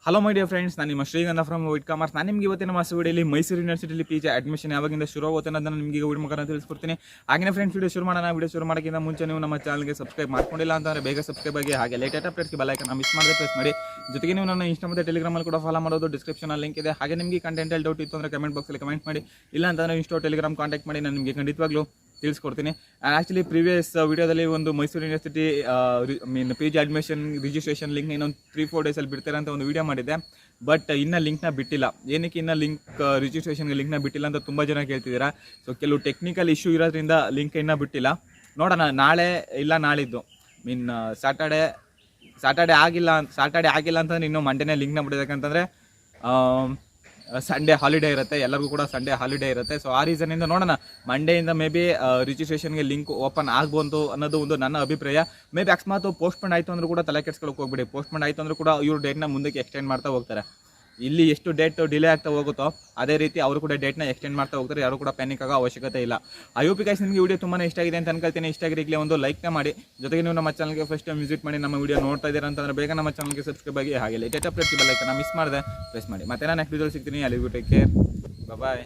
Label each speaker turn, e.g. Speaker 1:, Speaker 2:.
Speaker 1: Hello my dear friends, ನಾನು ನಿಮ್ಮ ಶ್ರೀಗಂಧ ಫ್ರಮ್ ವೈಟ್ ಕಾಮರ್ಸ್. ನಾನು ನಿಮಗೆ ಇವತ್ತಿನ ವಿಡಿಯೋಲಿ ಮೈಸೂರು ಯೂನಿವರ್ಸಿಟಿಲಿ PG ಅಡ್ಮಿಷನ್ ಯಾವಾಗಿಂದ ಶುರು ಆಗುತ್ತೆ ಅನ್ನೋದನ್ನು ನಿಮಗೆ ವಿಡಿಯೋ ಮುಖಾಂತರ ತಿಳಿಸ್ಕೊಡ್ತೀನಿ. ಹಾಗೆ ಫ್ರೆಂಡ್ಸ್, ವಿಡಿಯೋ ಶುರು ಮಾಡೋಣ. ವಿಡಿಯೋ ಶುರು ಮಾಡೋಕ್ಕಿಂತ ಮುಂಚೆ ನೀವು ನಮ್ಮ ಚಾನಲ್ಗೆ ಸಬ್ಸ್ಕ್ರೈಬ್ ಮಾಡ್ಕೊಂಡಿಲ್ಲ ಅಂತಂದರೆ ಬೇಗ ಸಬ್ಸ್ಕ್ರೈಬ್ ಆಗಿ, ಹಾಗೆ ಲೇಟೆಸ್ಟ್ ಅಪ್ಡೇಟ್ಸ್ಗೆ ಬೆಲ್ ಐಕಾನ್ ಮಿಸ್ ಮಾಡದೆ ಪ್ರೆಸ್ ಮಾಡಿ. ಜೊತೆಗೆ ನೀವು ನನ್ನ ಇನ್ಸ್ಟಾ ಮತ್ತು ಟೆಲಿಗ್ರಾಮಲ್ಲಿ ಕೂಡ ಫಾಲೋ ಮಾಡೋದು ಡಿಸ್ಕ್ರಿಪ್ಷನಲ್ಲಿ ಲಿಂಕ್ ಇದೆ. ಹಾಗೆ ನಿಮಗೆ ಕಂಟೆಂಟಲ್ಲಿ ಡೌಟ್ ಇತ್ತು ಅಂದರೆ ಕಮೆಂಟ್ ಬಾಕ್ಸಲ್ಲಿ ಕಮೆಂಟ್ ಮಾಡಿ. ಇಲ್ಲ ಅಂತಂದರೆ ಇನ್ಸ್ಟಾ ಟೆಲಿಗ್ರಾಮ್ ಕಾಂಟ್ಯಾಕ್ಟ್ ಮಾಡಿ, ನಾನು ನಿಮಗೆ ಖಂಡಿತವಾಗ್ಲೂ ತಿಳಿಸ್ಕೊಡ್ತೀನಿ. ಆ್ಯಕ್ಚುಲಿ ಪ್ರೀವಿಯಸ್ ವಿಡಿಯೋದಲ್ಲಿ ಒಂದು Mysuru university PG admission registration ಲಿಂಕ್ನ ಇನ್ನೊಂದು 3-4 ಡೇಸಲ್ಲಿ ಬಿಡ್ತಾರೆ ಅಂತ ಒಂದು ವಿಡಿಯೋ ಮಾಡಿದ್ದೆ. ಬಟ್ ಇನ್ನೂ ಲಿಂಕ್ನ ಬಿಟ್ಟಿಲ್ಲ. ಏನಕ್ಕೆ ಇನ್ನೂ ರಿಜಿಸ್ಟ್ರೇಷನ್ಗೆ ಲಿಂಕ್ನ ಬಿಟ್ಟಿಲ್ಲ ಅಂತ ತುಂಬ ಜನ ಕೇಳ್ತಿದ್ದೀರಾ. ಸೊ ಕೆಲವು ಟೆಕ್ನಿಕಲ್ ಇಶ್ಯೂ ಇರೋದ್ರಿಂದ ಲಿಂಕ್ ಇನ್ನೂ ಬಿಟ್ಟಿಲ್ಲ. ನೋಡೋಣ, ನಾಳೆ ಇಲ್ಲ ನಾಳಿದ್ದು ಸ್ಯಾಟರ್ಡೆ ಆಗಿಲ್ಲ ಅಂತಂದ್ರೆ ಇನ್ನೂ ಮಂಡೇನೇ ಲಿಂಕ್ನ ಬಿಡಬೇಕಂತಂದರೆ ಸಂಡೇ ಹಾಲಿಡೇ ಇರುತ್ತೆ, ಎಲ್ಲರಿಗೂ ಕೂಡ ಸಂಡೇ ಹಾಲಿಡೇ ಇರುತ್ತೆ. ಸೊ ಆ ರೀಸನಿಂದ ನೋಡೋಣ, ಮಂಡೇಯಿಂದ ಮೇ ಬಿ ರಿಜಿಸ್ಟ್ರೇಷನ್ಗೆ ಲಿಂಕ್ ಓಪನ್ ಆಗ್ಬೋದು ಅನ್ನೋದು ಒಂದು ನನ್ನ ಅಭಿಪ್ರಾಯ. ಮೇ ಬಿ ಅಕಸ್ಮಾತ್ ಪೋಸ್ಟ್ಪೋನ್ ಆಯಿತು ಅಂದರೂ ಕೂಡ ತಲೆ ಕೆಡ್ಸ್ಕೊಳ್ಳೋಕೆ ಹೋಗ್ಬಿಡಿ. ಪೋಸ್ಟ್ಪೋನ್ ಆಯಿತು ಅಂದರೂ ಕೂಡ ಇವರು ಡೇಟ್ನ ಮುಂದಕ್ಕೆ ಎಕ್ಸ್ಟೆಂಡ್ ಮಾಡ್ತಾ ಹೋಗ್ತಾರೆ. ಇಲ್ಲಿ ಎಷ್ಟು ಡೇಟ್ ಡಿಲೇ ಆಗ್ತಾ ಹೋಗುತ್ತೋ ಅದೇ ರೀತಿ ಅವರು ಕೂಡ ಡೇಟ್ನ ಎಕ್ಸ್ಟೆಂಡ್ ಮಾಡ್ತಾ ಹೋಗ್ತಾರೆ. ಯಾರು ಕೂಡ ಪ್ಯಾನಿಕ್ ಆಗೋ ಅವಶ್ಯಕತೆ ಇಲ್ಲ. ಐ ಹೋಪ್ ಗೈಸ್ ನಿಮಗೆ ವಿಡಿಯೋ ತುಂಬಾ ಇಷ್ಟ ಆಗಿದೆ ಅಂತ ಅನ್ಕೊಳ್ತೀನಿ. ಇಷ್ಟ ಆಗಿರಲಿ ಒಂದು ಲೈಕ್ನ ಮಾಡಿ. ಜೊತೆಗೆ ನೀವು ನಮ್ಮ ಚಾನಲ್ಗೆ ಫಸ್ಟ್ ಟೈಮ್ ವಿಸಿಟ್ ಮಾಡಿ ನಮ್ಮ ವಿಡಿಯೋ ನೋಡ್ತಾ ಇದ್ದೀರಾ ಅಂತಂದರೆ ಬೇಗ ನಮ್ಮ ಚಾನಲ್ಗೆ ಸಬ್ಸ್ಕ್ರೈಬ್ ಆಗಿ, ಹಾಗೆ latest updates bell icon miss ಮಾಡಿದೆ ಪ್ರೆಸ್ ಮಾಡಿ. ಮತ್ತೆ ನಾನು ನೆಕ್ಸ್ಟ್ ವಿಡಿಯೋದಲ್ಲಿ ಸಿಗ್ತೀನಿ. ಅಲ್ಲಿಗೂ ಟೇಕ್ ಕೇರ್, ಬಾಯ್.